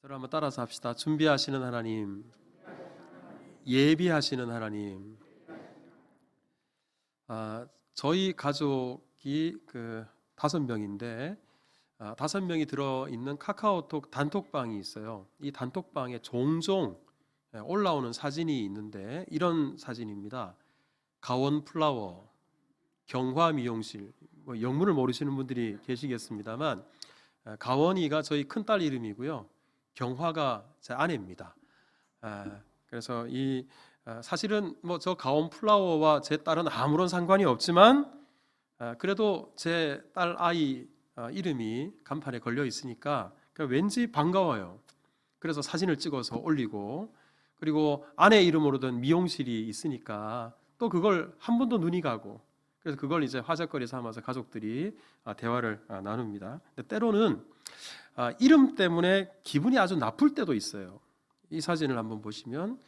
저를 한번 따라서 합시다. 준비하시는 하나님, 예비하시는 하나님. 저희 가족이 5명인데 5명이 들어있는 카카오톡 단톡방이 있어요. 이 단톡방에 종종 올라오는 사진이 있는데 이런 사진입니다. 가원 플라워, 경화 미용실, 영문을 모르시는 분들이 계시겠습니다만 가원이가 저희 큰딸 이름이고요. 경화가 제 아내입니다. 그래서 사실은 저 가온 플라워와 제 딸은 아무런 상관이 없지만 그래도 제 딸 아이 이름이 간판에 걸려 있으니까 왠지 반가워요. 그래서 사진을 찍어서 올리고, 그리고 아내 이름으로 된 미용실이 있으니까 또 그걸 한 번 더 눈이 가고, 그래서 그걸 이제 화제거리 삼아서 가족들이 대화를 나눕니다. 근데 때로는 이름 때문에 기분이 아주 나쁠 때도 있어요. 이 사진을 한번 보시면,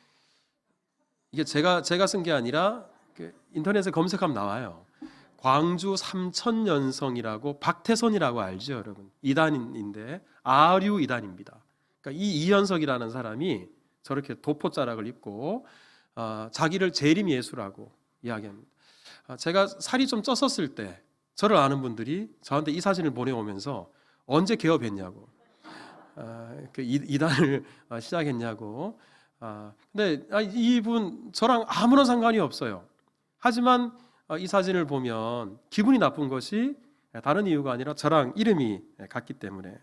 이게 제가 쓴 게 아니라 인터넷에 검색하면 나와요. 광주 삼천연성이라고, 박태선이라고 알죠, 여러분? 이단인데 아류 이단입니다. 그러니까 이 이현석이라는 사람이 저렇게 도포자락을 입고 자기를 재림 예수라고 이야기합니다. 제가 살이 좀 쪘었을 때 저를 아는 분들이 저한테 이 사진을 보내오면서 언제 개업했냐고, 이단을 시작했냐고. 근데 이분 저랑 아무런 상관이 없어요. 하지만 이 사진을 보면 기분이 나쁜 것이 다른 이유가 아니라 저랑 이름이 같기 때문에.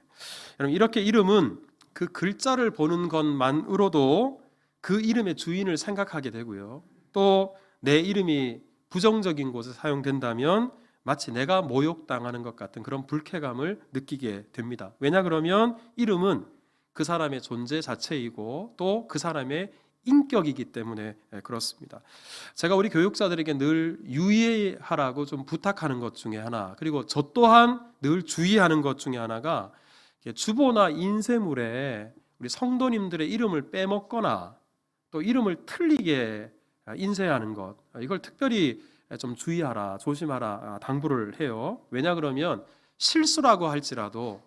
여러분, 이렇게 이름은 그 글자를 보는 것만으로도 그 이름의 주인을 생각하게 되고요. 또 내 이름이 부정적인 곳에 사용된다면 마치 내가 모욕당하는 것 같은 그런 불쾌감을 느끼게 됩니다. 왜냐 그러면 이름은 그 사람의 존재 자체이고 또 그 사람의 인격이기 때문에 그렇습니다. 제가 우리 교육자들에게 늘 유의하라고 좀 부탁하는 것 중에 하나, 그리고 저 또한 늘 주의하는 것 중에 하나가 주보나 인쇄물에 우리 성도님들의 이름을 빼먹거나 또 이름을 틀리게 인쇄하는 것, 이걸 특별히 좀 주의하라, 조심하라 당부를 해요. 왜냐 그러면 실수라고 할지라도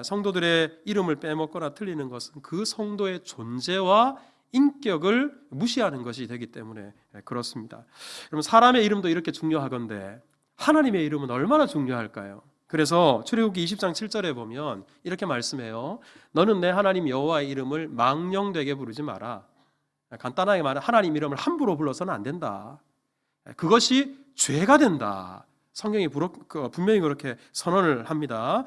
성도들의 이름을 빼먹거나 틀리는 것은 그 성도의 존재와 인격을 무시하는 것이 되기 때문에 그렇습니다. 그럼 사람의 이름도 이렇게 중요하건데 하나님의 이름은 얼마나 중요할까요? 그래서 출애굽기 20장 7절에 보면 이렇게 말씀해요. 너는 내 하나님 여호와의 이름을 망령되게 부르지 마라. 간단하게 말하면 하나님 이름을 함부로 불러서는 안 된다. 그것이 죄가 된다. 성경이 분명히 그렇게 선언을 합니다.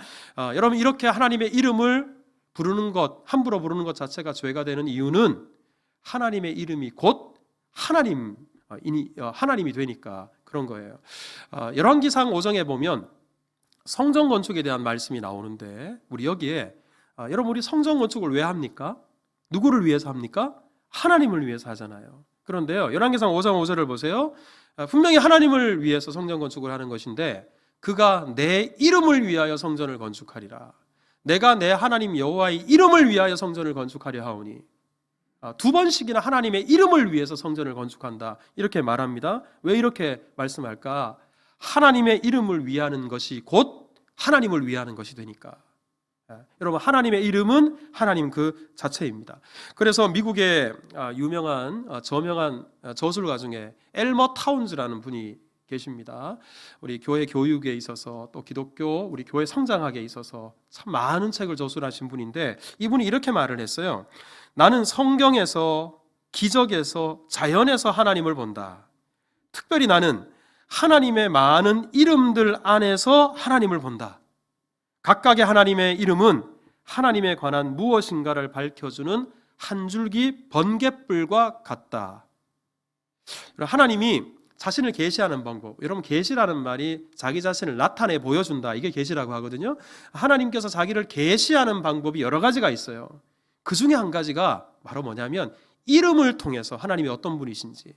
여러분, 이렇게 하나님의 이름을 부르는 것, 함부로 부르는 것 자체가 죄가 되는 이유는 하나님의 이름이 곧 하나님이 되니까 그런 거예요. 열왕기상 5장에 보면 성전 건축에 대한 말씀이 나오는데, 우리 여기에 여러분, 우리 성전 건축을 왜 합니까? 누구를 위해서 합니까? 하나님을 위해서 하잖아요. 그런데요, 열왕기상 5장 5절을 보세요. 분명히 하나님을 위해서 성전 건축을 하는 것인데, 그가 내 이름을 위하여 성전을 건축하리라. 내가 내 하나님 여호와의 이름을 위하여 성전을 건축하려 하오니, 2번씩이나 하나님의 이름을 위해서 성전을 건축한다, 이렇게 말합니다. 왜 이렇게 말씀할까? 하나님의 이름을 위하는 것이 곧 하나님을 위하는 것이 되니까. 여러분, 하나님의 이름은 하나님 그 자체입니다. 그래서 미국의 유명한 저명한 저술가 중에 엘머 타운즈라는 분이 계십니다. 우리 교회 교육에 있어서 또 기독교 우리 교회 성장학에 있어서 참 많은 책을 저술하신 분인데, 이분이 이렇게 말을 했어요. 나는 성경에서, 기적에서, 자연에서 하나님을 본다. 특별히 나는 하나님의 많은 이름들 안에서 하나님을 본다. 각각의 하나님의 이름은 하나님에 관한 무엇인가를 밝혀주는 한 줄기 번갯불과 같다. 하나님이 자신을 계시하는 방법, 여러분, 계시라는 말이 자기 자신을 나타내 보여준다, 이게 계시라고 하거든요. 하나님께서 자기를 계시하는 방법이 여러 가지가 있어요. 그 중에 한 가지가 바로 뭐냐면 이름을 통해서 하나님이 어떤 분이신지,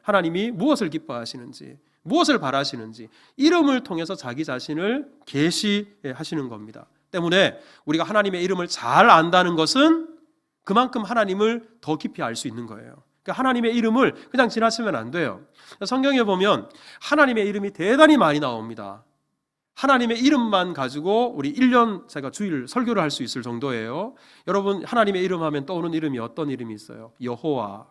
하나님이 무엇을 기뻐하시는지, 무엇을 바라시는지 이름을 통해서 자기 자신을 계시하시는 겁니다. 때문에 우리가 하나님의 이름을 잘 안다는 것은 그만큼 하나님을 더 깊이 알 수 있는 거예요. 그러니까 하나님의 이름을 그냥 지나치면 안 돼요. 성경에 보면 하나님의 이름이 대단히 많이 나옵니다. 하나님의 이름만 가지고 우리 1년 제가 주일 설교를 할 수 있을 정도예요. 여러분 하나님의 이름 하면 떠오르는 이름이 어떤 이름이 있어요? 여호와,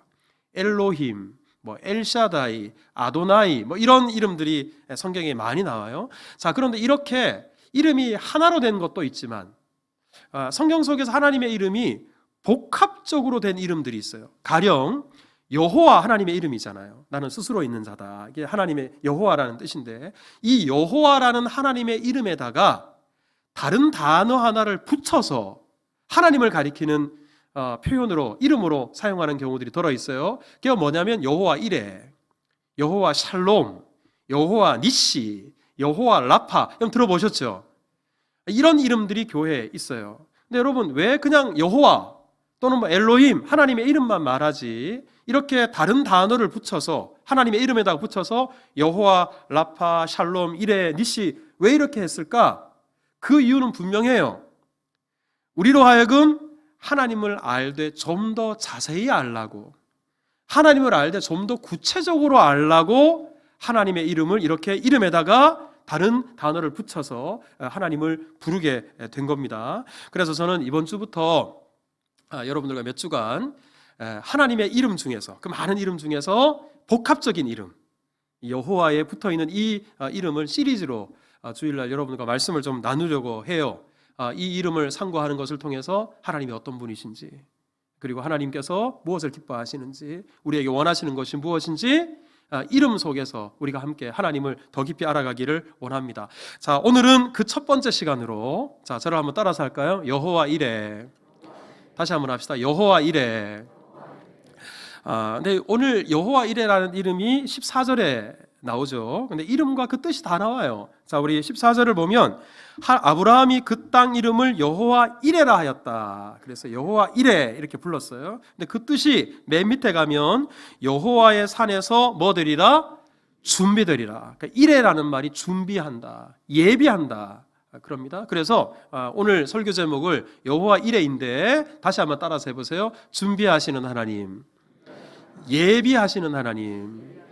엘로힘, 엘샤다이, 아도나이 이런 이름들이 성경에 많이 나와요. 자, 그런데 이렇게 이름이 하나로 된 것도 있지만 성경 속에서 하나님의 이름이 복합적으로 된 이름들이 있어요. 가령 여호와 하나님의 이름이잖아요. 나는 스스로 있는 자다. 이게 하나님의 여호와라는 뜻인데 이 여호와라는 하나님의 이름에다가 다른 단어 하나를 붙여서 하나님을 가리키는 표현으로 이름으로 사용하는 경우들이 들어 있어요. 그게 뭐냐면 여호와 이레, 여호와 샬롬, 여호와 니시, 여호와 라파. 여러분 들어보셨죠? 이런 이름들이 교회에 있어요. 근데 여러분 왜 그냥 여호와 또는 엘로힘 하나님의 이름만 말하지 이렇게 다른 단어를 붙여서 하나님의 이름에다가 붙여서 여호와, 라파, 샬롬, 이레, 니시 왜 이렇게 했을까? 그 이유는 분명해요. 우리로 하여금 하나님을 알되 좀 더 자세히 알라고, 하나님을 알되 좀 더 구체적으로 알라고 하나님의 이름을 이렇게 이름에다가 다른 단어를 붙여서 하나님을 부르게 된 겁니다. 그래서 저는 이번 주부터 여러분들과 몇 주간 하나님의 이름 중에서, 그 많은 이름 중에서 복합적인 이름, 여호와에 붙어있는 이 이름을 시리즈로 주일날 여러분들과 말씀을 좀 나누려고 해요. 이 이름을 상고하는 것을 통해서 하나님이 어떤 분이신지, 그리고 하나님께서 무엇을 기뻐하시는지, 우리에게 원하시는 것이 무엇인지 이름 속에서 우리가 함께 하나님을 더 깊이 알아가기를 원합니다. 자, 오늘은 그 첫 번째 시간으로, 자, 저를 한번 따라서 할까요? 여호와 이레. 다시 한번 합시다. 여호와 이레. 근데 오늘 여호와 이레라는 이름이 14절에 나오죠. 근데 이름과 그 뜻이 다 나와요. 자, 우리 14절을 보면 아브라함이 그 땅 이름을 여호와 이레라 하였다. 그래서 여호와 이레 이렇게 불렀어요. 근데 그 뜻이 맨 밑에 가면 여호와의 산에서 뭐 되리라? 준비되리라. 그러니까 이레라는 말이 준비한다, 예비한다 그럽니다. 그래서 오늘 설교 제목을 여호와 이레인데 다시 한번 따라서 해보세요. 준비하시는 하나님, 예비하시는 하나님.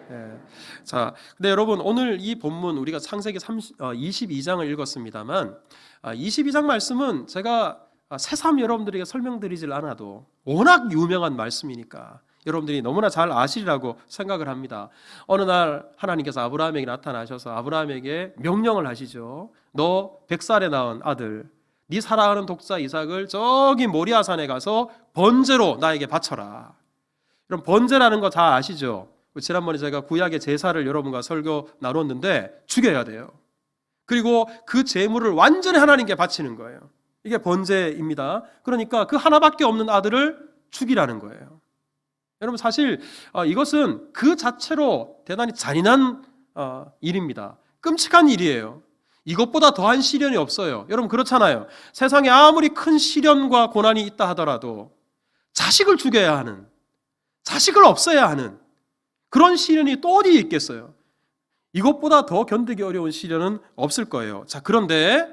자, 근데 여러분 오늘 이 본문 우리가 창세기 22장을 읽었습니다만 22장 말씀은 제가 새삼 여러분들에게 설명드리질 않아도 워낙 유명한 말씀이니까 여러분들이 너무나 잘 아시리라고 생각을 합니다. 어느 날 하나님께서 아브라함에게 나타나셔서 아브라함에게 명령을 하시죠. 너 100살에 낳은 아들, 네 사랑하는 독자 이삭을 저기 모리아산에 가서 번제로 나에게 바쳐라. 그럼 번제라는 거 다 아시죠? 지난번에 제가 구약의 제사를 여러분과 설교 나눴는데 죽여야 돼요. 그리고 그 제물을 완전히 하나님께 바치는 거예요. 이게 번제입니다. 그러니까 그 하나밖에 없는 아들을 죽이라는 거예요. 여러분 사실 이것은 그 자체로 대단히 잔인한 일입니다. 끔찍한 일이에요. 이것보다 더한 시련이 없어요. 여러분 그렇잖아요. 세상에 아무리 큰 시련과 고난이 있다 하더라도 자식을 죽여야 하는, 자식을 없애야 하는 그런 시련이 또 어디에 있겠어요? 이것보다 더 견디기 어려운 시련은 없을 거예요. 자, 그런데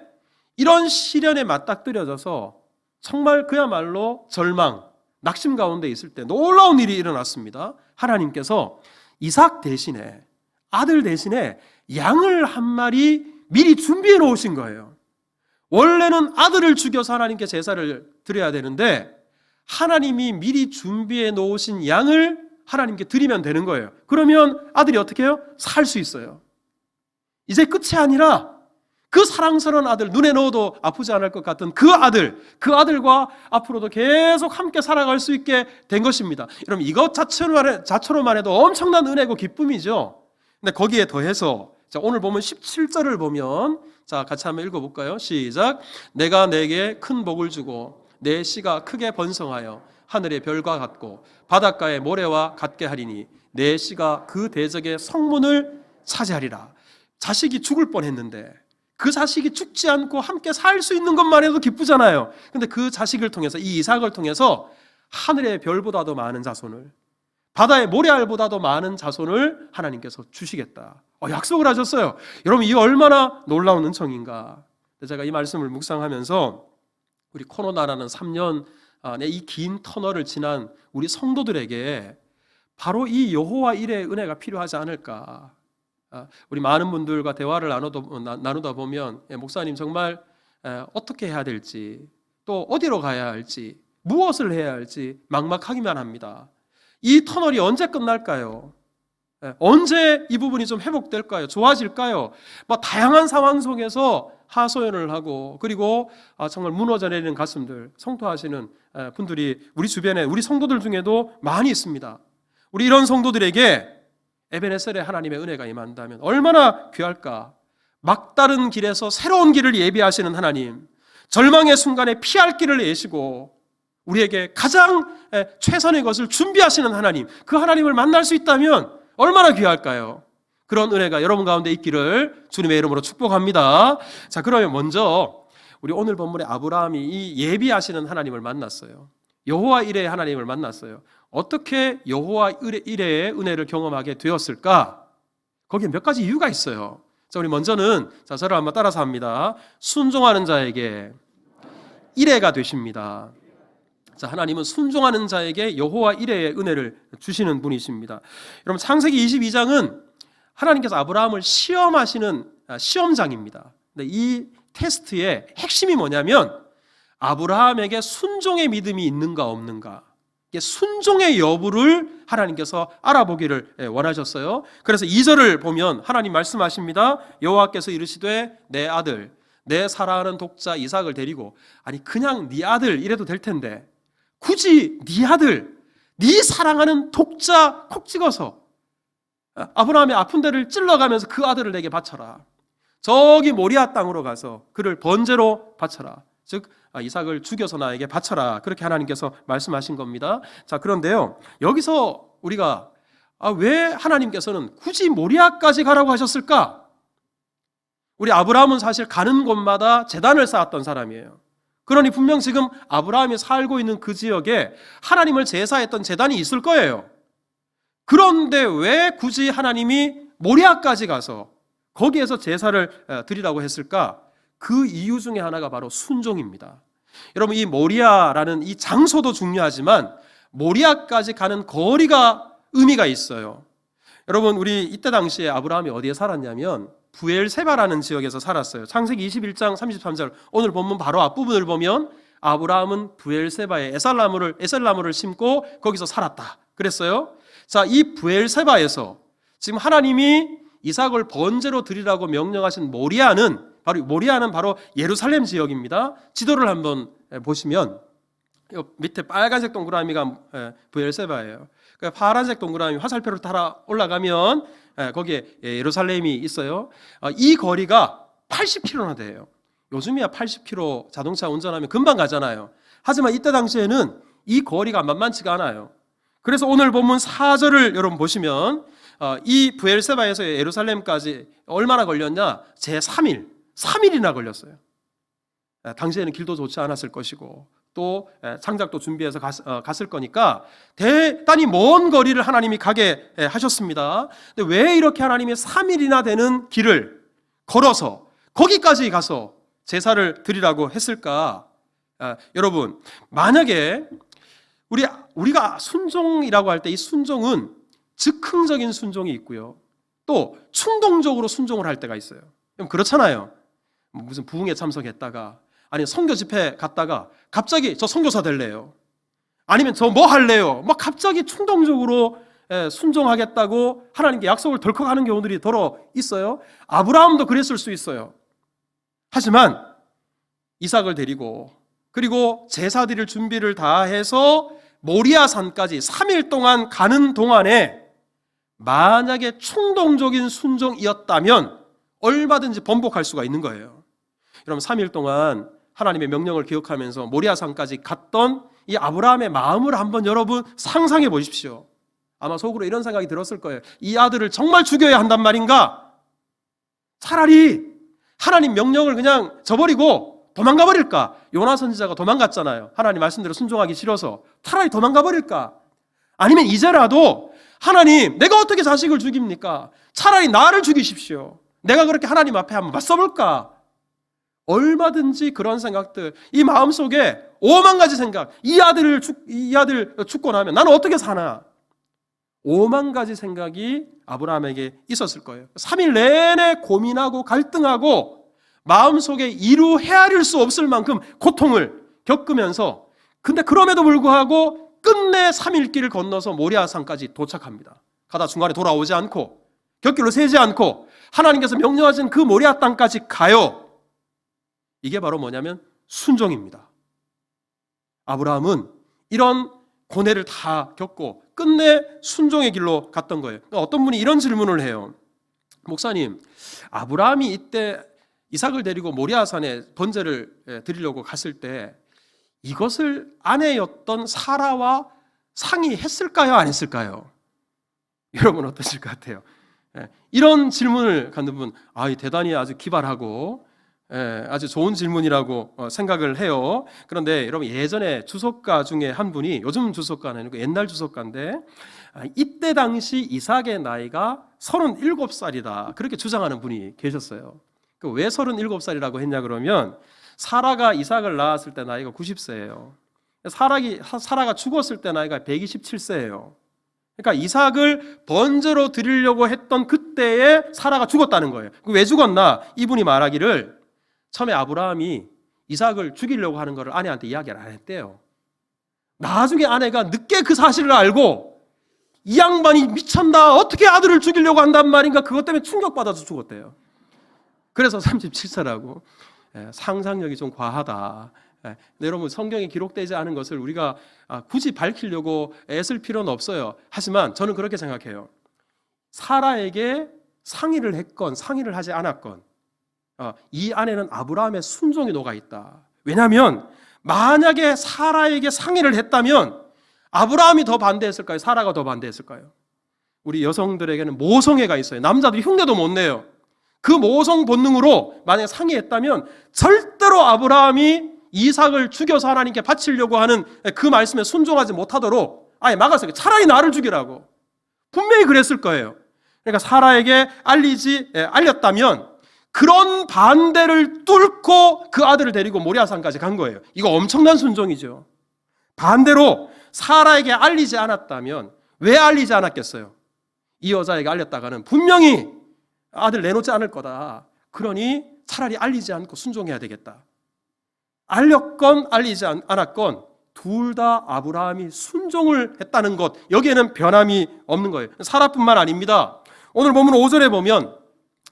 이런 시련에 맞닥뜨려져서 정말 그야말로 절망, 낙심 가운데 있을 때 놀라운 일이 일어났습니다. 하나님께서 이삭 대신에, 아들 대신에 양을 한 마리 미리 준비해 놓으신 거예요. 원래는 아들을 죽여서 하나님께 제사를 드려야 되는데 하나님이 미리 준비해 놓으신 양을 하나님께 드리면 되는 거예요. 그러면 아들이 어떻게 해요? 살 수 있어요. 이제 끝이 아니라 그 사랑스러운 아들, 눈에 넣어도 아프지 않을 것 같은 그 아들과 앞으로도 계속 함께 살아갈 수 있게 된 것입니다. 여러분 이것 자체로만 해도 엄청난 은혜고 기쁨이죠. 근데 거기에 더해서 자, 오늘 보면 17절을 보면 자, 같이 한번 읽어볼까요? 시작. 내가 내게 큰 복을 주고 내 씨가 크게 번성하여 하늘의 별과 같고 바닷가의 모래와 같게 하리니 내 씨가 그 대적의 성문을 차지하리라. 자식이 죽을 뻔했는데 그 자식이 죽지 않고 함께 살 수 있는 것만 해도 기쁘잖아요. 근데 그 자식을 통해서, 이 이삭을 통해서 하늘의 별보다도 많은 자손을, 바다의 모래알보다도 많은 자손을 하나님께서 주시겠다. 약속을 하셨어요. 여러분 이 얼마나 놀라운 은총인가. 제가 이 말씀을 묵상하면서 우리 코로나라는 3년 이 긴 터널을 지난 우리 성도들에게 바로 이 여호와 이레의 은혜가 필요하지 않을까. 우리 많은 분들과 대화를 나누다 보면 목사님 정말 어떻게 해야 될지, 또 어디로 가야 할지, 무엇을 해야 할지 막막하기만 합니다. 이 터널이 언제 끝날까요? 언제 이 부분이 좀 회복될까요? 좋아질까요? 다양한 상황 속에서 하소연을 하고, 그리고 정말 무너져 내리는 가슴들 성토하시는 분들이 우리 주변에, 우리 성도들 중에도 많이 있습니다. 우리 이런 성도들에게 에베네셀의 하나님의 은혜가 임한다면 얼마나 귀할까. 막다른 길에서 새로운 길을 예비하시는 하나님, 절망의 순간에 피할 길을 내시고 우리에게 가장 최선의 것을 준비하시는 하나님, 그 하나님을 만날 수 있다면 얼마나 귀할까요? 그런 은혜가 여러분 가운데 있기를 주님의 이름으로 축복합니다. 자, 그러면 먼저 우리 오늘 본문의 아브라함이 이 예비하시는 하나님을 만났어요. 여호와 이레의 하나님을 만났어요. 어떻게 여호와 이레의 은혜를 경험하게 되었을까? 거기에 몇 가지 이유가 있어요. 자, 우리 먼저는 저를 한번 따라서 합니다. 순종하는 자에게 이레가 되십니다. 자, 하나님은 순종하는 자에게 여호와 이레의 은혜를 주시는 분이십니다. 여러분, 창세기 22장은 하나님께서 아브라함을 시험하시는 시험장입니다. 근데 이 테스트의 핵심이 뭐냐면 아브라함에게 순종의 믿음이 있는가 없는가, 순종의 여부를 하나님께서 알아보기를 원하셨어요. 그래서 2절을 보면 하나님 말씀하십니다. 여호와께서 이르시되 내 아들, 내 사랑하는 독자 이삭을 데리고, 아니 그냥 네 아들 이래도 될 텐데 굳이 네 아들, 네 사랑하는 독자 콕 찍어서 아브라함의 아픈 데를 찔러가면서 그 아들을 내게 바쳐라. 저기 모리아 땅으로 가서 그를 번제로 바쳐라. 즉 이삭을 죽여서 나에게 바쳐라. 그렇게 하나님께서 말씀하신 겁니다. 자, 그런데요, 여기서 우리가 왜 하나님께서는 굳이 모리아까지 가라고 하셨을까? 우리 아브라함은 사실 가는 곳마다 제단을 쌓았던 사람이에요. 그러니 분명 지금 아브라함이 살고 있는 그 지역에 하나님을 제사했던 제단이 있을 거예요. 그런데 왜 굳이 하나님이 모리아까지 가서 거기에서 제사를 드리라고 했을까? 그 이유 중에 하나가 바로 순종입니다. 여러분, 이 모리아라는 이 장소도 중요하지만 모리아까지 가는 거리가 의미가 있어요. 여러분, 우리 이때 당시에 아브라함이 어디에 살았냐면 부엘세바라는 지역에서 살았어요. 창세기 21장 33절, 오늘 본문 바로 앞부분을 보면 아브라함은 부엘세바에 에셀나무를 심고 거기서 살았다 그랬어요. 자, 이 부엘세바에서 지금 하나님이 이삭을 번제로 드리라고 명령하신 모리아는 바로 예루살렘 지역입니다. 지도를 한번 보시면 밑에 빨간색 동그라미가 부엘세바예요. 파란색 동그라미 화살표를 따라 올라가면 거기에 예루살렘이 있어요. 이 거리가 80km나 돼요. 요즘이야 80km 자동차 운전하면 금방 가잖아요. 하지만 이때 당시에는 이 거리가 만만치가 않아요. 그래서 오늘 본문 4절을 여러분 보시면 이 부엘세바에서 예루살렘까지 얼마나 걸렸냐? 제3일이나 걸렸어요. 당시에는 길도 좋지 않았을 것이고 또 장작도 준비해서 갔을 거니까 대단히 먼 거리를 하나님이 가게 하셨습니다. 근데 왜 이렇게 하나님이 3일이나 되는 길을 걸어서 거기까지 가서 제사를 드리라고 했을까? 여러분, 만약에 우리가 순종이라고 할 때 이 순종은 즉흥적인 순종이 있고요, 또 충동적으로 순종을 할 때가 있어요. 그렇잖아요. 무슨 부흥회 참석했다가, 아니 선교 집회 갔다가 갑자기 저 선교사 될래요, 아니면 저 뭐 할래요, 막 갑자기 충동적으로 순종하겠다고 하나님께 약속을 덜컥 하는 경우들이 더러 있어요. 아브라함도 그랬을 수 있어요. 하지만 이삭을 데리고 그리고 제사 드릴 준비를 다 해서 모리아 산까지 3일 동안 가는 동안에 만약에 충동적인 순종이었다면 얼마든지 번복할 수가 있는 거예요. 여러분, 3일 동안 하나님의 명령을 기억하면서 모리아 산까지 갔던 이 아브라함의 마음을 한번 여러분 상상해 보십시오. 아마 속으로 이런 생각이 들었을 거예요. 이 아들을 정말 죽여야 한단 말인가? 차라리 하나님 명령을 그냥 저버리고 도망가 버릴까? 요나 선지자가 도망갔잖아요. 하나님 말씀대로 순종하기 싫어서. 차라리 도망가 버릴까? 아니면 이제라도 하나님, 내가 어떻게 자식을 죽입니까? 차라리 나를 죽이십시오. 내가 그렇게 하나님 앞에 한번 맞서볼까? 얼마든지 그런 생각들, 이 마음속에 5만 가지 생각, 이 아들 죽고 나면 나는 어떻게 사나? 오만 가지 생각이 아브라함에게 있었을 거예요. 3일 내내 고민하고 갈등하고 마음속에 이루 헤아릴 수 없을 만큼 고통을 겪으면서, 근데 그럼에도 불구하고 끝내 3일 길을 건너서 모리아산까지 도착합니다. 가다 중간에 돌아오지 않고 곁길로 세지 않고 하나님께서 명령하신 그 모리아 땅까지 가요. 이게 바로 뭐냐면 순종입니다. 아브라함은 이런 고뇌를 다 겪고 끝내 순종의 길로 갔던 거예요. 어떤 분이 이런 질문을 해요. 목사님, 아브라함이 이때 이삭을 데리고 모리아산에 번제를 드리려고 갔을 때 이것을 아내였던 사라와 상의했을까요? 안 했을까요? 여러분 어떠실 것 같아요? 이런 질문을 갖는 분, 대단히 아주 기발하고 아주 좋은 질문이라고 생각을 해요. 그런데 여러분, 예전에 주석가 중에 한 분이, 요즘 주석가는 아니고 옛날 주석가인데, 이때 당시 이삭의 나이가 37살이다 그렇게 주장하는 분이 계셨어요. 왜 37살이라고 했냐 그러면, 사라가 이삭을 낳았을 때 나이가 90세예요. 사라가 죽었을 때 나이가 127세예요. 그러니까 이삭을 번제로 드리려고 했던 그때에 사라가 죽었다는 거예요. 왜 죽었나? 이분이 말하기를, 처음에 아브라함이 이삭을 죽이려고 하는 것을 아내한테 이야기를 안 했대요. 나중에 아내가 늦게 그 사실을 알고, 이 양반이 미쳤나, 어떻게 아들을 죽이려고 한단 말인가, 그것 때문에 충격받아서 죽었대요. 그래서 37세라고. 상상력이 좀 과하다. 여러분, 성경에 기록되지 않은 것을 우리가 굳이 밝히려고 애쓸 필요는 없어요. 하지만 저는 그렇게 생각해요. 사라에게 상의를 했건 상의를 하지 않았건 이 안에는 아브라함의 순종이 녹아있다. 왜냐하면 만약에 사라에게 상의를 했다면 아브라함이 더 반대했을까요? 사라가 더 반대했을까요? 우리 여성들에게는 모성애가 있어요. 남자들이 흉내도 못 내요. 그 모성 본능으로 만약에 상의했다면 절대로 아브라함이 이삭을 죽여서 하나님께 바치려고 하는 그 말씀에 순종하지 못하도록 아예 막았어요. 차라리 나를 죽이라고. 분명히 그랬을 거예요. 그러니까 사라에게 알렸다면 그런 반대를 뚫고 그 아들을 데리고 모리아산까지 간 거예요. 이거 엄청난 순종이죠. 반대로 사라에게 알리지 않았다면 왜 알리지 않았겠어요? 이 여자에게 알렸다가는 분명히 아들 내놓지 않을 거다. 그러니 차라리 알리지 않고 순종해야 되겠다. 알렸건 알리지 않았건 둘 다 아브라함이 순종을 했다는 것, 여기에는 변함이 없는 거예요. 사라뿐만 아닙니다. 오늘 보면 5절에 보면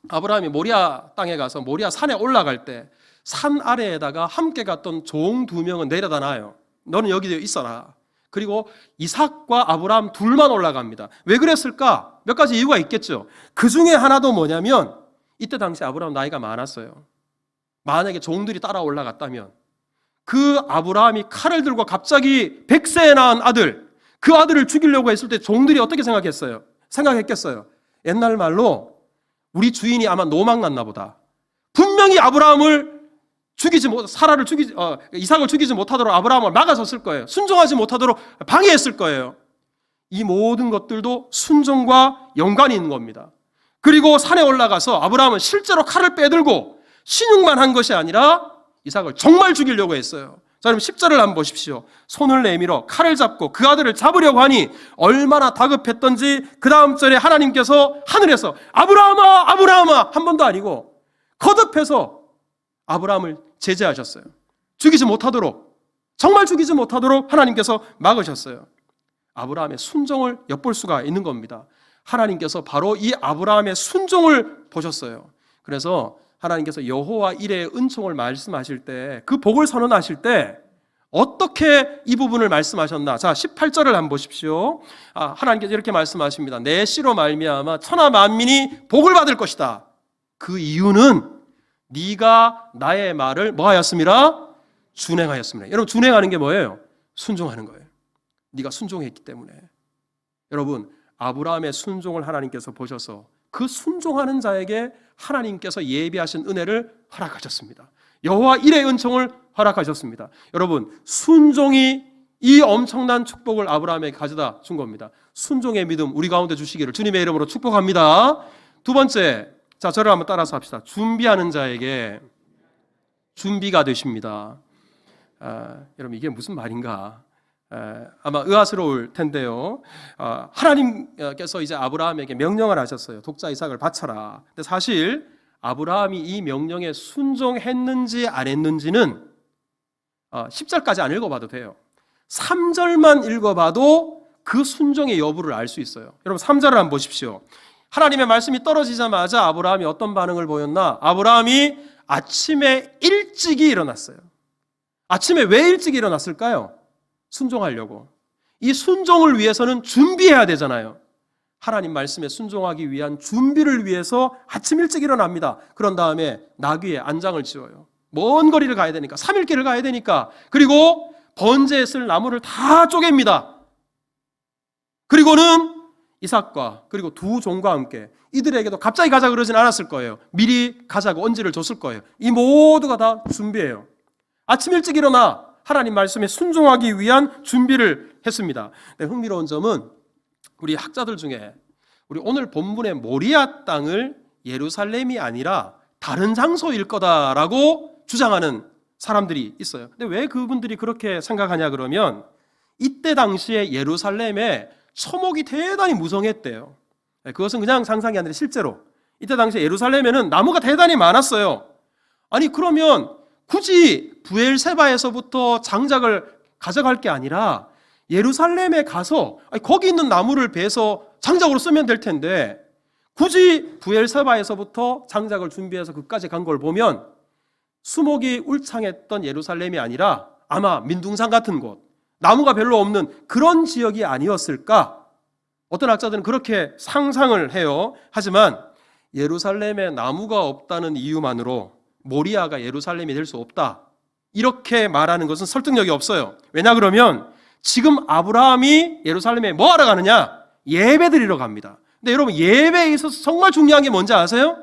아브라함이 모리아 땅에 가서 모리아 산에 올라갈 때 산 아래에다가 함께 갔던 종 2명은 내려다 놔요. 너는 여기 있어라. 그리고 이삭과 아브라함 둘만 올라갑니다. 왜 그랬을까? 몇 가지 이유가 있겠죠. 그 중에 하나도 뭐냐면 이때 당시 아브라함 나이가 많았어요. 만약에 종들이 따라 올라갔다면 그 아브라함이 칼을 들고 갑자기 100세에 낳은 아들, 그 아들을 죽이려고 했을 때 종들이 어떻게 생각했겠어요? 옛날 말로 우리 주인이 아마 노망났나 보다. 분명히 아브라함을 이삭을 죽이지 못하도록 아브라함을 막아섰을 거예요. 순종하지 못하도록 방해했을 거예요. 이 모든 것들도 순종과 연관이 있는 겁니다. 그리고 산에 올라가서 아브라함은 실제로 칼을 빼들고 신용만 한 것이 아니라 이삭을 정말 죽이려고 했어요. 자, 그럼 10절을 한번 보십시오. 손을 내밀어 칼을 잡고 그 아들을 잡으려고 하니 얼마나 다급했던지 그 다음 절에 하나님께서 하늘에서 아브라함아 아브라함아 한 번도 아니고 거듭해서 아브라함을 제재하셨어요. 죽이지 못하도록, 정말 죽이지 못하도록 하나님께서 막으셨어요. 아브라함의 순종을 엿볼 수가 있는 겁니다. 하나님께서 바로 이 아브라함의 순종을 보셨어요. 그래서 하나님께서 여호와 이레의 은총을 말씀하실 때, 그 복을 선언하실 때 어떻게 이 부분을 말씀하셨나? 자, 18절을 한번 보십시오. 하나님께서 이렇게 말씀하십니다. 내 씨로 말미암아 천하 만민이 복을 받을 것이다. 그 이유는 네가 나의 말을 뭐 하였음이라? 준행하였음이라. 여러분, 준행하는 게 뭐예요? 순종하는 거예요. 네가 순종했기 때문에. 여러분, 아브라함의 순종을 하나님께서 보셔서 그 순종하는 자에게 하나님께서 예비하신 은혜를 허락하셨습니다. 여호와 일의 은총을 허락하셨습니다. 여러분, 순종이 이 엄청난 축복을 아브라함에게 가져다 준 겁니다. 순종의 믿음 우리 가운데 주시기를 주님의 이름으로 축복합니다. 두 번째, 자, 저를 한번 따라서 합시다. 준비하는 자에게 준비가 되십니다. 여러분, 이게 무슨 말인가? 아마 의아스러울 텐데요. 하나님께서 이제 아브라함에게 명령을 하셨어요. 독자 이삭을 바쳐라. 근데 사실 아브라함이 이 명령에 순종했는지 안 했는지는 10절까지 안 읽어봐도 돼요. 3절만 읽어봐도 그 순종의 여부를 알 수 있어요. 여러분 3절을 한번 보십시오. 하나님의 말씀이 떨어지자마자 아브라함이 어떤 반응을 보였나? 아브라함이 아침에 일찍이 일어났어요. 아침에 왜 일찍 일어났을까요? 순종하려고. 이 순종을 위해서는 준비해야 되잖아요. 하나님 말씀에 순종하기 위한 준비를 위해서 아침 일찍 일어납니다. 그런 다음에 나귀에 안장을 지어요. 먼 거리를 가야 되니까, 3일길을 가야 되니까. 그리고 번제에 쓸 나무를 다 쪼갭니다. 그리고는 이삭과 그리고 두 종과 함께, 이들에게도 갑자기 가자 그러진 않았을 거예요. 미리 가자고 언지를 줬을 거예요. 이 모두가 다 준비해요. 아침 일찍 일어나 하나님 말씀에 순종하기 위한 준비를 했습니다. 네, 흥미로운 점은 우리 학자들 중에 우리 오늘 본문의 모리아 땅을 예루살렘이 아니라 다른 장소일 거다라고 주장하는 사람들이 있어요. 근데 왜 그분들이 그렇게 생각하냐 그러면 이때 당시에 예루살렘에 초목이 대단히 무성했대요. 그것은 그냥 상상이 아니라 실제로 이때 당시에 예루살렘에는 나무가 대단히 많았어요. 아니 그러면 굳이 부엘세바에서부터 장작을 가져갈 게 아니라 예루살렘에 가서 거기 있는 나무를 베서 장작으로 쓰면 될 텐데 굳이 부엘세바에서부터 장작을 준비해서 그까지 간 걸 보면 수목이 울창했던 예루살렘이 아니라 아마 민둥산 같은 곳, 나무가 별로 없는 그런 지역이 아니었을까? 어떤 학자들은 그렇게 상상을 해요. 하지만 예루살렘에 나무가 없다는 이유만으로 모리아가 예루살렘이 될 수 없다, 이렇게 말하는 것은 설득력이 없어요. 왜냐 그러면 지금 아브라함이 예루살렘에 뭐 하러 가느냐? 예배 드리러 갑니다. 근데 여러분 예배에 있어서 정말 중요한 게 뭔지 아세요?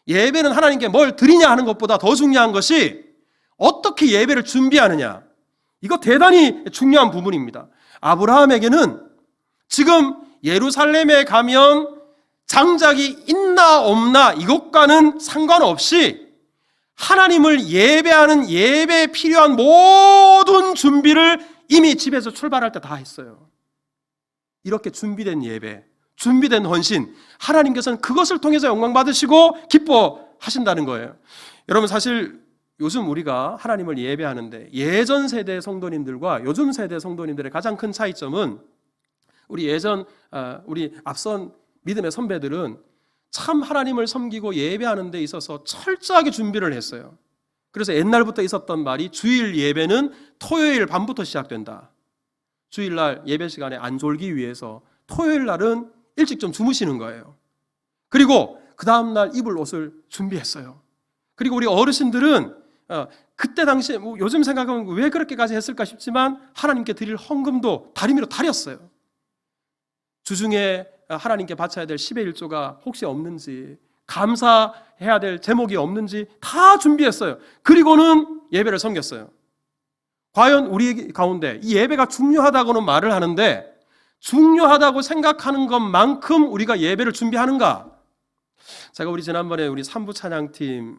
예배는 하나님께 뭘 드리냐 하는 것보다 더 중요한 것이 어떻게 예배를 준비하느냐. 이거 대단히 중요한 부분입니다. 아브라함에게는 지금 예루살렘에 가면 장작이 있나 없나 이것과는 상관없이 하나님을 예배하는 예배에 필요한 모든 준비를 이미 집에서 출발할 때 다 했어요. 이렇게 준비된 예배, 준비된 헌신, 하나님께서는 그것을 통해서 영광 받으시고 기뻐하신다는 거예요. 여러분 사실 요즘 우리가 하나님을 예배하는데 예전 세대 성도님들과 요즘 세대 성도님들의 가장 큰 차이점은 우리 앞선 믿음의 선배들은 참 하나님을 섬기고 예배하는 데 있어서 철저하게 준비를 했어요. 그래서 옛날부터 있었던 말이 주일 예배는 토요일 밤부터 시작된다. 주일날 예배 시간에 안 졸기 위해서 토요일 날은 일찍 좀 주무시는 거예요. 그리고 그 다음날 입을 옷을 준비했어요. 그리고 우리 어르신들은 그때 당시에 요즘 생각하면 왜 그렇게까지 했을까 싶지만 하나님께 드릴 헌금도 다리미로 다렸어요. 주중에 하나님께 바쳐야 될 10의 1조가 혹시 없는지, 감사해야 될 제목이 없는지 다 준비했어요. 그리고는 예배를 섬겼어요. 과연 우리 가운데 이 예배가 중요하다고는 말을 하는데 중요하다고 생각하는 것만큼 우리가 예배를 준비하는가? 제가 우리 지난번에 우리 3부 찬양팀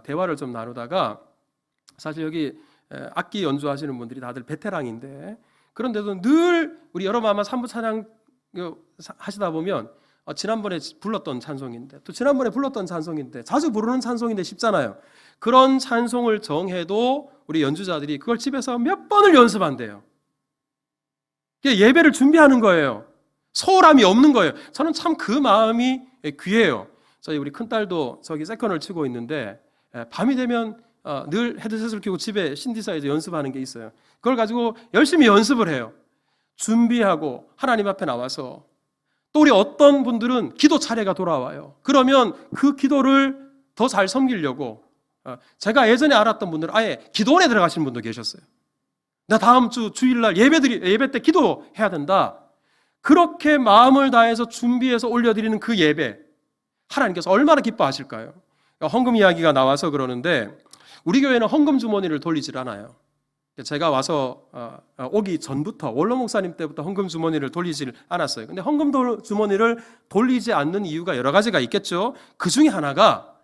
대화를 좀 나누다가 사실 여기 악기 연주하시는 분들이 다들 베테랑인데 그런데도 늘 우리 여러분 아마 3부 찬양 하시다 보면 지난번에 불렀던 찬송인데 또 지난번에 불렀던 찬송인데 자주 부르는 찬송인데 쉽잖아요. 그런 찬송을 정해도 우리 연주자들이 그걸 집에서 몇 번을 연습한대요. 예배를 준비하는 거예요. 소홀함이 없는 거예요. 저는 참 그 마음이 귀해요. 저희 우리 큰딸도 저기 세컨을 치고 있는데 밤이 되면 늘 헤드셋을 켜고 집에 신디사이저 연습하는 게 있어요. 그걸 가지고 열심히 연습을 해요. 준비하고 하나님 앞에 나와서 또 우리 어떤 분들은 기도 차례가 돌아와요. 그러면 그 기도를 더 잘 섬기려고 제가 예전에 알았던 분들은 아예 기도원에 들어가시는 분도 계셨어요. 나 다음 주 주일날 예배 때 기도해야 된다. 그렇게 마음을 다해서 준비해서 올려드리는 그 예배 하나님께서 얼마나 기뻐하실까요? 헌금 이야기가 나와서 그러는데 우리 교회는 헌금 주머니를 돌리질 않아요. 제가 와서 오기 전부터 원로 목사님 때부터 헌금 주머니를 돌리질 않았어요. 근데 헌금 주머니를 돌리지 않는 이유가 여러 가지가 있겠죠. 그 중에 하나가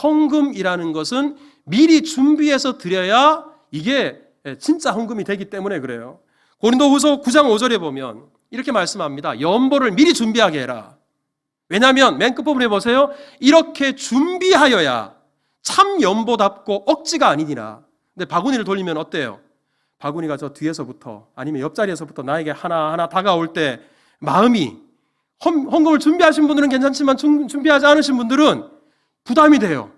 헌금이라는 것은 미리 준비해서 드려야 이게 진짜 헌금이 되기 때문에 그래요. 고린도후서 9장 5절에 보면 이렇게 말씀합니다. 연보를 미리 준비하게 해라. 왜냐하면 맨 끝부분에 보세요. 이렇게 준비하여야 참 연보답고 억지가 아니니라. 근데 바구니를 돌리면 어때요? 바구니가 저 뒤에서부터 아니면 옆자리에서부터 나에게 하나하나 다가올 때 마음이 헌금을 준비하신 분들은 괜찮지만 준비하지 않으신 분들은 부담이 돼요.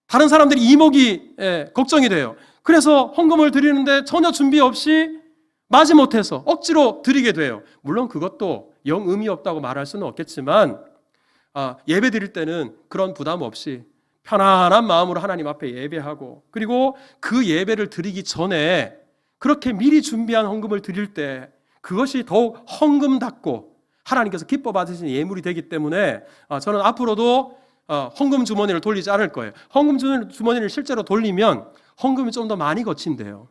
다른 사람들이 이목이 걱정이 돼요. 그래서 헌금을 드리는데 전혀 준비 없이 마지못해서 억지로 드리게 돼요. 물론 그것도 영 의미 없다고 말할 수는 없겠지만 예배 드릴 때는 그런 부담 없이 편안한 마음으로 하나님 앞에 예배하고, 그리고 그 예배를 드리기 전에 그렇게 미리 준비한 헌금을 드릴 때 그것이 더욱 헌금답고 하나님께서 기뻐 받으시는 예물이 되기 때문에 저는 앞으로도 헌금 주머니를 돌리지 않을 거예요. 헌금 주머니를 실제로 돌리면 헌금이 좀 더 많이 거친대요.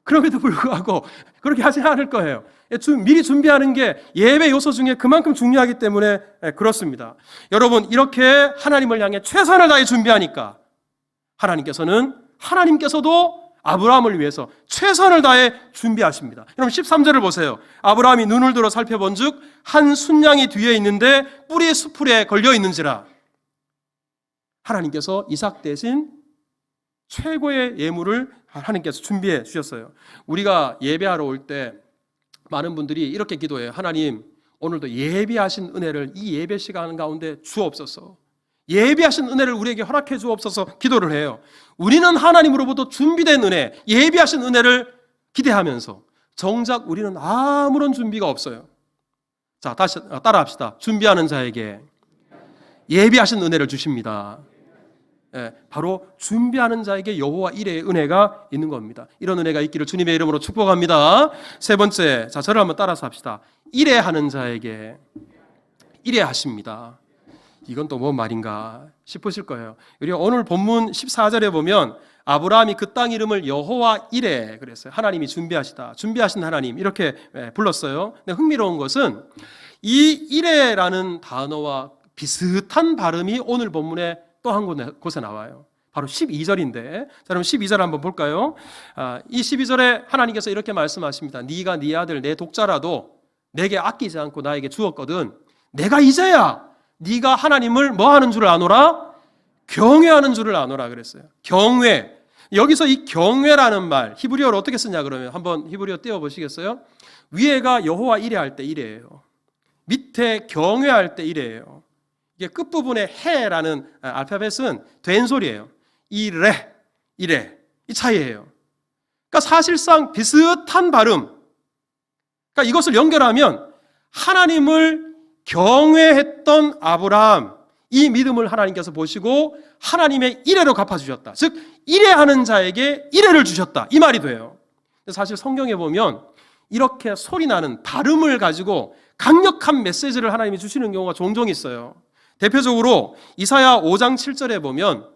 그럼에도 불구하고 그렇게 하지 않을 거예요. 미리 준비하는 게 예배 요소 중에 그만큼 중요하기 때문에 그렇습니다. 여러분, 이렇게 하나님을 향해 최선을 다해 준비하니까 하나님께서도 아브라함을 위해서 최선을 다해 준비하십니다. 여러분 13절을 보세요. 아브라함이 눈을 들어 살펴본 즉 한 순양이 뒤에 있는데 뿔이 수풀에 걸려 있는지라. 하나님께서 이삭 대신 최고의 예물을 하나님께서 준비해 주셨어요. 우리가 예배하러 올 때 많은 분들이 이렇게 기도해요. 하나님, 오늘도 예비하신 은혜를 이 예배 시간 가운데 주옵소서. 예비하신 은혜를 우리에게 허락해 주옵소서 기도를 해요. 우리는 하나님으로부터 준비된 은혜, 예비하신 은혜를 기대하면서 정작 우리는 아무런 준비가 없어요. 자, 다시 따라합시다. 준비하는 자에게 예비하신 은혜를 주십니다. 바로 준비하는 자에게 여호와 이레의 은혜가 있는 겁니다. 이런 은혜가 있기를 주님의 이름으로 축복합니다. 세 번째, 자, 저를 한번 따라서 합시다. 이레하는 자에게 이레하십니다. 이건 또 뭔 말인가 싶으실 거예요. 우리가 오늘 본문 14절에 보면 아브라함이 그 땅 이름을 여호와 이레 그랬어요. 하나님이 준비하신 하나님 이렇게 불렀어요. 근데 흥미로운 것은 이 이레라는 단어와 비슷한 발음이 오늘 본문에 또 한 곳에 나와요. 바로 12절인데, 자, 그럼 12절 한번 볼까요? 이 12절에 하나님께서 이렇게 말씀하십니다. 네가 네 아들 내 독자라도 내게 아끼지 않고 나에게 주었거든 내가 이제야 네가 하나님을 뭐 하는 줄을 아노라? 경외하는 줄을 아노라 그랬어요. 경외. 여기서 이 경외라는 말 히브리어로 어떻게 쓰냐 그러면 한번 히브리어 띄워보시겠어요? 위에가 여호와 이레 할 때 이레예요. 밑에 경외할 때 이레예요. 이게 끝부분에 해라는 알파벳은 된 소리예요. 이레, 이레 이 차이예요. 그러니까 사실상 비슷한 발음. 그러니까 이것을 연결하면 하나님을 경외했던 아브라함, 이 믿음을 하나님께서 보시고 하나님의 이레로 갚아주셨다. 즉 이레하는 자에게 이레를 주셨다. 이 말이 돼요. 사실 성경에 보면 이렇게 소리나는 발음을 가지고 강력한 메시지를 하나님이 주시는 경우가 종종 있어요. 대표적으로 이사야 5장 7절에 보면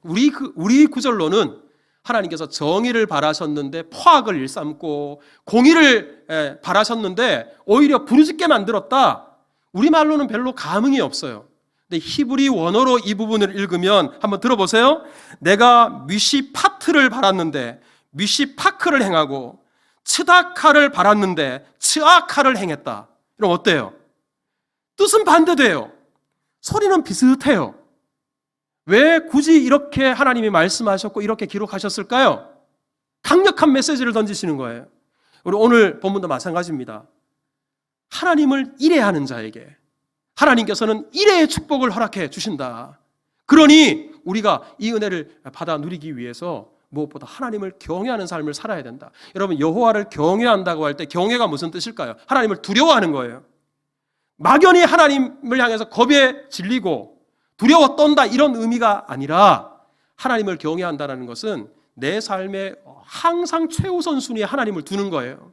우리 구절로는 하나님께서 정의를 바라셨는데 포악을 일삼고 공의를 바라셨는데 오히려 부르짖게 만들었다. 우리말로는 별로 감흥이 없어요. 근데 히브리 원어로 이 부분을 읽으면 한번 들어보세요. 내가 미시파트를 바랐는데 미시파크를 행하고 츠다카를 바랐는데 츠아카를 행했다. 그럼 어때요? 뜻은 반대돼요. 소리는 비슷해요. 왜 굳이 이렇게 하나님이 말씀하셨고 이렇게 기록하셨을까요? 강력한 메시지를 던지시는 거예요. 우리 오늘 본문도 마찬가지입니다. 하나님을 이레하는 자에게 하나님께서는 이레의 축복을 허락해 주신다. 그러니 우리가 이 은혜를 받아 누리기 위해서 무엇보다 하나님을 경외하는 삶을 살아야 된다. 여러분, 여호와를 경외한다고 할 때 경외가 무슨 뜻일까요? 하나님을 두려워하는 거예요. 막연히 하나님을 향해서 겁에 질리고 두려워 떤다 이런 의미가 아니라 하나님을 경외한다는 것은 내 삶에 항상 최우선 순위에 하나님을 두는 거예요.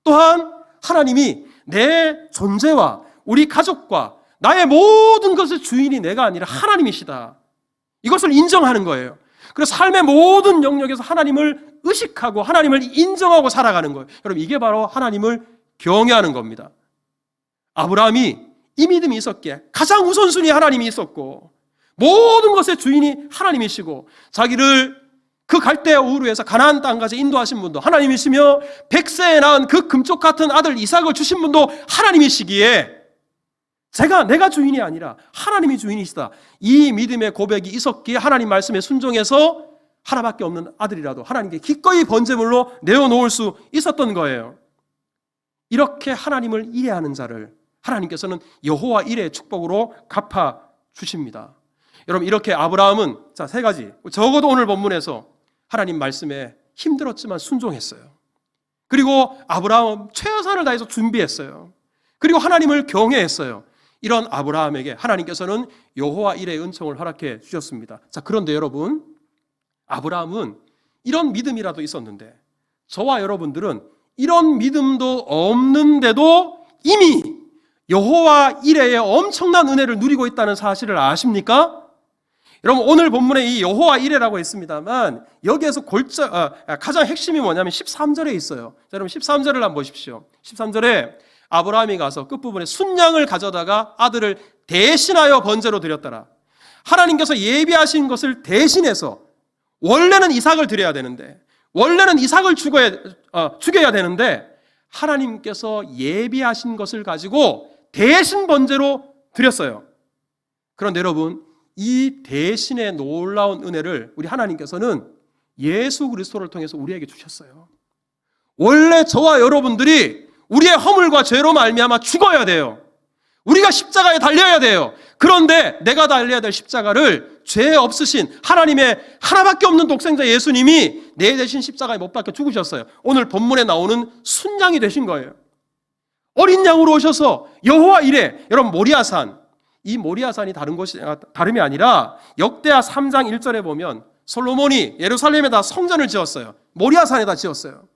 또한 하나님이 내 존재와 우리 가족과 나의 모든 것의 주인이 내가 아니라 하나님이시다. 이것을 인정하는 거예요. 그래서 삶의 모든 영역에서 하나님을 의식하고 하나님을 인정하고 살아가는 거예요. 여러분, 이게 바로 하나님을 경외하는 겁니다. 아브라함이 이 믿음이 있었기에 가장 우선순위에 하나님이 있었고 모든 것의 주인이 하나님이시고 자기를 그 갈대아 우르에서 가나안 땅까지 인도하신 분도 하나님이시며 100세에 낳은 그 금쪽 같은 아들 이삭을 주신 분도 하나님이시기에 내가 주인이 아니라 하나님이 주인이시다. 이 믿음의 고백이 있었기에 하나님 말씀에 순종해서 하나밖에 없는 아들이라도 하나님께 기꺼이 번제물로 내어놓을 수 있었던 거예요. 이렇게 하나님을 이해하는 자를 하나님께서는 여호와 이레의 축복으로 갚아 주십니다. 여러분, 이렇게 아브라함은 세 가지, 적어도 오늘 본문에서 하나님 말씀에 힘들었지만 순종했어요. 그리고 아브라함은 최선을 다해서 준비했어요. 그리고 하나님을 경외했어요. 이런 아브라함에게 하나님께서는 여호와 이레의 은총을 허락해 주셨습니다. 그런데 여러분, 아브라함은 이런 믿음이라도 있었는데 저와 여러분들은 이런 믿음도 없는데도 이미 여호와 이레의 엄청난 은혜를 누리고 있다는 사실을 아십니까? 여러분, 오늘 본문에 이 여호와 이레라고 했습니다만 여기에서 가장 핵심이 뭐냐면 13절에 있어요. 자, 여러분 13절을 한번 보십시오. 13절에 아브라함이 가서 끝부분에 순양을 가져다가 아들을 대신하여 번제로 드렸더라. 하나님께서 예비하신 것을 대신해서 원래는 이삭을 드려야 되는데, 원래는 이삭을 죽여야 되는데 하나님께서 예비하신 것을 가지고 대신 번제로 드렸어요. 그런데 여러분, 이 대신의 놀라운 은혜를 우리 하나님께서는 예수 그리스도를 통해서 우리에게 주셨어요. 원래 저와 여러분들이 우리의 허물과 죄로 말미암아 죽어야 돼요. 우리가 십자가에 달려야 돼요. 그런데 내가 달려야 될 십자가를 죄 없으신 하나님의 하나밖에 없는 독생자 예수님이 내 대신 십자가에 못 박혀 죽으셨어요. 오늘 본문에 나오는 순양이 되신 거예요. 어린 양으로 오셔서 여호와 이레, 여러분 모리아산, 이 모리아산이 다름이 아니라 역대하 3장 1절에 보면 솔로몬이 예루살렘에다 성전을 지었어요. 모리아산에다 지었어요.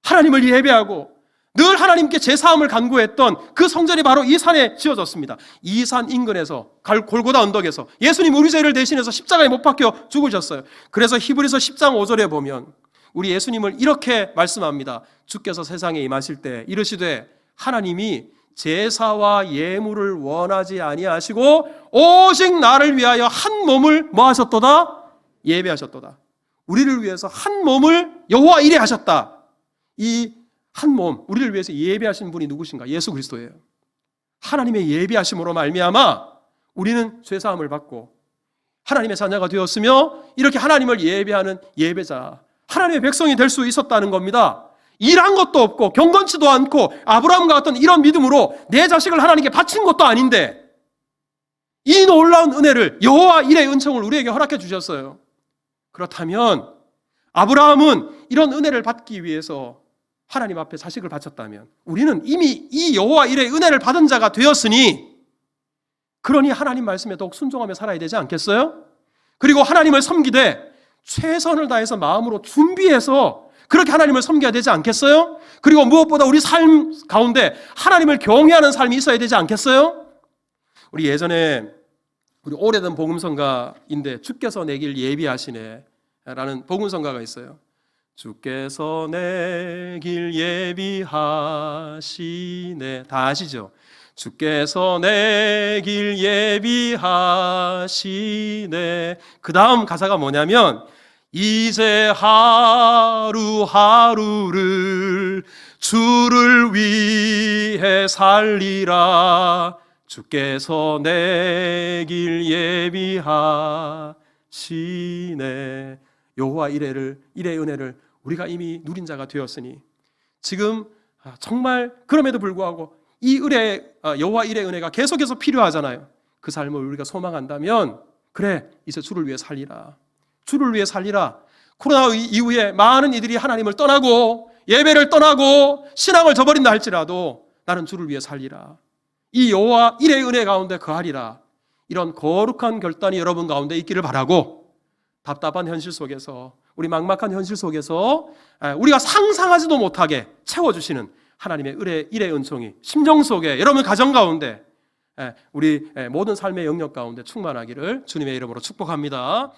하나님을 예배하고 늘 하나님께 제사함을 간구했던 그 성전이 바로 이 산에 지어졌습니다. 이 산 인근에서 골고다 언덕에서 예수님 우리 죄를 대신해서 십자가에 못 박혀 죽으셨어요. 그래서 히브리서 10장 5절에 보면 우리 예수님을 이렇게 말씀합니다. 주께서 세상에 임하실 때 이르시되 하나님이 제사와 예물을 원하지 아니하시고 오직 나를 위하여 한 몸을 뭐 하셨도다? 예배하셨도다. 우리를 위해서 한 몸을 여호와 이레 하셨다. 이 한 몸, 우리를 위해서 예배하신 분이 누구신가? 예수 그리스도예요. 하나님의 예배하심으로 말미암아 우리는 죄사함을 받고 하나님의 자녀가 되었으며 이렇게 하나님을 예배하는 예배자, 하나님의 백성이 될 수 있었다는 겁니다. 일한 것도 없고 경건치도 않고 아브라함과 같은 이런 믿음으로 내 자식을 하나님께 바친 것도 아닌데 이 놀라운 은혜를 여호와 이레의 은총을 우리에게 허락해 주셨어요. 그렇다면 아브라함은 이런 은혜를 받기 위해서 하나님 앞에 자식을 바쳤다면 우리는 이미 이 여호와 이레의 은혜를 받은 자가 되었으니 그러니 하나님 말씀에 더욱 순종하며 살아야 되지 않겠어요? 그리고 하나님을 섬기되 최선을 다해서 마음으로 준비해서 그렇게 하나님을 섬겨야 되지 않겠어요? 그리고 무엇보다 우리 삶 가운데 하나님을 경외하는 삶이 있어야 되지 않겠어요? 우리 예전에 우리 오래된 복음성가인데 주께서 내 길 예비하시네 라는 복음성가가 있어요. 주께서 내 길 예비하시네. 다 아시죠? 주께서 내 길 예비하시네. 그 다음 가사가 뭐냐면 이제 하루하루를 주를 위해 살리라. 주께서 내 길 예비하시네. 여호와 이레의 은혜를 우리가 이미 누린 자가 되었으니 지금 정말 그럼에도 불구하고 이 여호와 이레의 은혜가 계속해서 필요하잖아요. 그 삶을 우리가 소망한다면 그래 이제 주를 위해 살리라. 주를 위해 살리라. 코로나 이후에 많은 이들이 하나님을 떠나고 예배를 떠나고 신앙을 저버린다 할지라도 나는 주를 위해 살리라. 이 여호와 이레의 은혜 가운데 거하리라. 이런 거룩한 결단이 여러분 가운데 있기를 바라고 답답한 현실 속에서 우리 막막한 현실 속에서 우리가 상상하지도 못하게 채워주시는 하나님의 이레의 은총이 심정 속에 여러분 가정 가운데 우리 모든 삶의 영역 가운데 충만하기를 주님의 이름으로 축복합니다.